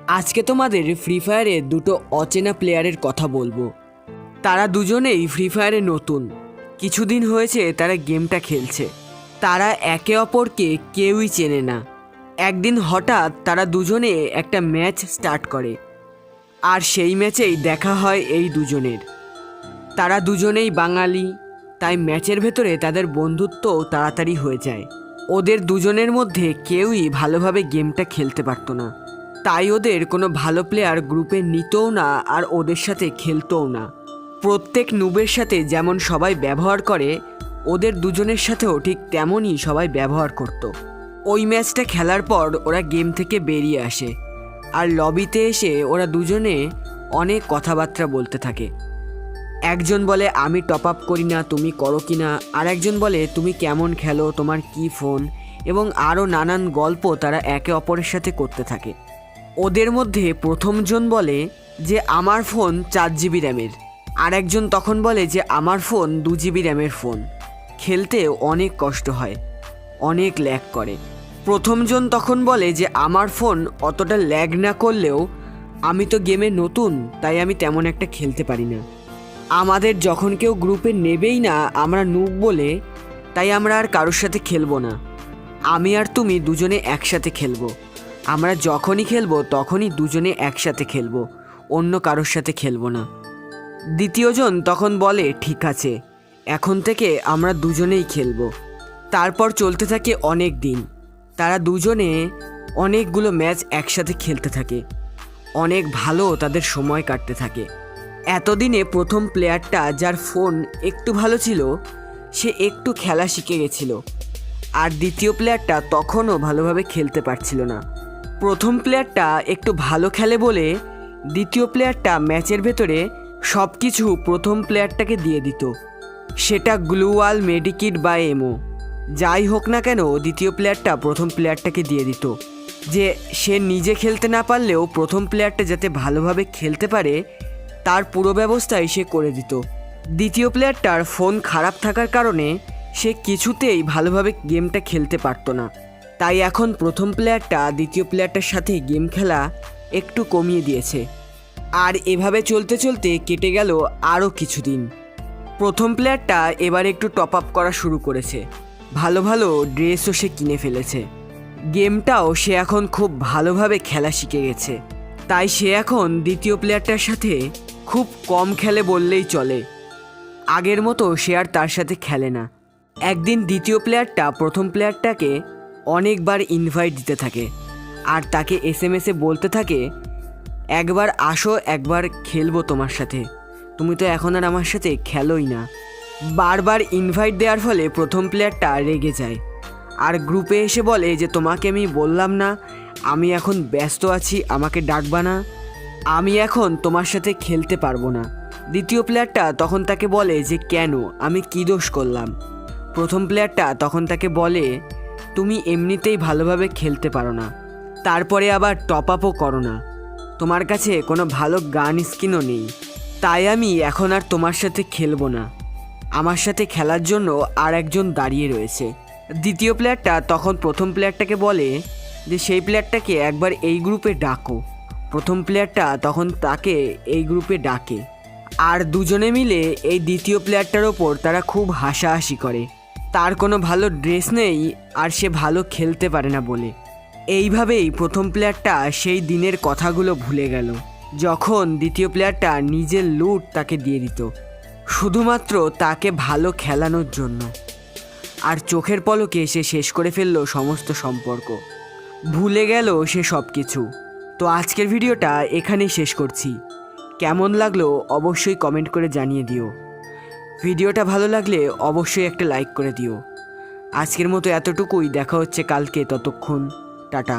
আজকে তোমাদের ফ্রি ফায়ারে দুটো অচেনা প্লেয়ারের কথা বলবো। তারা দুজনেই ফ্রি ফায়ারে নতুন, কিছুদিন হয়েছে তারা গেমটা খেলছে। তারা একে অপরকে কেউই চেনে না। একদিন হঠাৎ তারা দুজনে একটা ম্যাচ স্টার্ট করে, আর সেই ম্যাচেই দেখা হয় এই দুজনের। তারা দুজনেই বাঙালি, তাই ম্যাচের ভেতরে তাদের বন্ধুত্বও তাড়াতাড়ি হয়ে যায়। ওদের দুজনের মধ্যে কেউই ভালোভাবে গেমটা খেলতে পারতো না, তাই ওদের কোনো ভালো প্লেয়ার গ্রুপে নিতও না আর ওদের সাথে খেলতও না। প্রত্যেক নুবের সাথে যেমন সবাই ব্যবহার করে, ওদের দুজনের সাথেও ঠিক তেমনই সবাই ব্যবহার করত। ওই ম্যাচটা খেলার পর ওরা গেম থেকে বেরিয়ে আসে, আর লবিতে এসে ওরা দুজনে অনেক কথাবার্তা বলতে থাকে। একজন বলে আমি টপ আপ করি না, তুমি করো কি না, আর একজন বলে তুমি কেমন খেলো, তোমার কি ফোন, এবং আরও নানান গল্প তারা একে অপরের সাথে করতে থাকে। ওদের মধ্যে প্রথমজন বলে যে আমার ফোন 4 GB র্যামের, আর একজন তখন বলে যে আমার ফোন 2 GB র্যামের ফোন, খেলতে অনেক কষ্ট হয়, অনেক ল্যাগ করে। প্রথমজন তখন বলে যে আমার ফোন অতটা ল্যাগ না করলেও আমি তো গেমে নতুন, তাই আমি তেমন একটা খেলতে পারি না। আমাদের যখন কেউ গ্রুপে নেবেই না, আমরা নুব বলে, তাই আমরা আর কারোর সাথে খেলবো না। আমি আর তুমি দুজনে একসাথে খেলবো। আমরা যখনই খেলবো তখনই দুজনে একসাথে খেলবো, অন্য কারোর সাথে খেলবো না। দ্বিতীয়জন তখন বলে ঠিক আছে, এখন থেকে আমরা দুজনেই খেলবো। তারপর চলতে থাকে অনেক দিন। তারা দুজনে অনেকগুলো ম্যাচ একসাথে খেলতে থাকে, অনেক ভালো তাদের সময় কাটতে থাকে। এতদিনে প্রথম প্লেয়ারটা, যার ফোন একটু ভালো ছিল, সে একটু খেলা শিখে গেছিল, আর দ্বিতীয় প্লেয়ারটা তখনও ভালোভাবে খেলতে পারছিল না। প্রথম প্লেয়ারটা একটু ভালো খেলে বলে দ্বিতীয় প্লেয়ারটা ম্যাচের ভেতরে সব কিছু প্রথম প্লেয়ারটাকে দিয়ে দিত, সেটা গ্লুওয়াল, মেডিকিট বা এমও যাই হোক না কেন। দ্বিতীয় প্লেয়ারটা প্রথম প্লেয়ারটাকে দিয়ে দিত যে সে নিজে খেলতে না পারলেও প্রথম প্লেয়ারটা যাতে ভালোভাবে খেলতে পারে তার পুরো ব্যবস্থাই সে করে দিত। দ্বিতীয় প্লেয়ারটার ফোন খারাপ থাকার কারণে সে কিছুতেই ভালোভাবে গেমটা খেলতে পারতো না, তাই এখন প্রথম প্লেয়ারটা দ্বিতীয় প্লেয়ারটার সাথে গেম খেলা একটু কমিয়ে দিয়েছে। আর এভাবে চলতে চলতে কেটে গেল আরও কিছুদিন। প্রথম প্লেয়ারটা এবার একটু টপ আপ করা শুরু করেছে, ভালো ভালো ড্রেসও সে কিনে ফেলেছে। গেমটাও সে এখন খুব ভালোভাবে খেলা শিখে গেছে, তাই সে এখন দ্বিতীয় প্লেয়ারটার সাথে খুব কম খেলে বললেই চলে। আগের মতো সে আর তার সাথে খেলে না। একদিন দ্বিতীয় প্লেয়ারটা প্রথম প্লেয়ারটাকে অনেকবার ইনভাইট দিতে থাকে, আর তাকে SMS-এ বলতে থাকে একবার আসো, একবার খেলবো তোমার সাথে, তুমি তো এখন আর আমার সাথে খেলোই না। বারবার ইনভাইট দেওয়ার ফলে প্রথম প্লেয়ারটা রেগে যায়, আর গ্রুপে এসে বলে যে তোমাকে আমি বললাম না আমি এখন ব্যস্ত আছি, আমাকে ডাকবা না, আমি এখন তোমার সাথে খেলতে পারবো না। দ্বিতীয় প্লেয়ারটা তখন তাকে বলে যে কেন, আমি কী দোষ করলাম। প্রথম প্লেয়ারটা তখন তাকে বলে তুমি এমনিতেই ভালোভাবে খেলতে পারো না, তারপরে আবার টপ আপও করো না, তোমার কাছে কোনো ভালো গান স্কিনও নেই, তাই আমি এখন আর তোমার সাথে খেলবো না। আমার সাথে খেলার জন্য আর একজন দাঁড়িয়ে রয়েছে। দ্বিতীয় প্লেয়ারটা তখন প্রথম প্লেয়ারটাকে বলে যে সেই প্লেয়ারটাকে একবার এই গ্রুপে ডাকো। প্রথম প্লেয়ারটা তখন তাকে এই গ্রুপে ডাকে, আর দুজনে মিলে এই দ্বিতীয় প্লেয়ারটার ওপর তারা খুব হাসাহাসি করে। তার কোনো ভালো ড্রেস নেই, আর সে ভালো খেলতে পারে না বলে। এইভাবেই প্রথম প্লেয়ারটা সেই দিনের কথাগুলো ভুলে গেল, যখন দ্বিতীয় প্লেয়ারটা নিজের লুট তাকে দিয়ে দিত শুধুমাত্র তাকে ভালো খেলানোর জন্য। আর চোখের পলকে সে শেষ করে ফেললো সমস্ত সম্পর্ক, ভুলে গেল সে সব কিছু। তো আজকের ভিডিওটা এখানেই শেষ করছি। কেমন লাগলো অবশ্যই কমেন্ট করে জানিয়ে দিও। ভিডিওটা ভালো লাগলে অবশ্যই একটা লাইক করে দিও। আজকের মতো এতটুকুই, দেখা হচ্ছে কালকে, ততক্ষণ টাটা।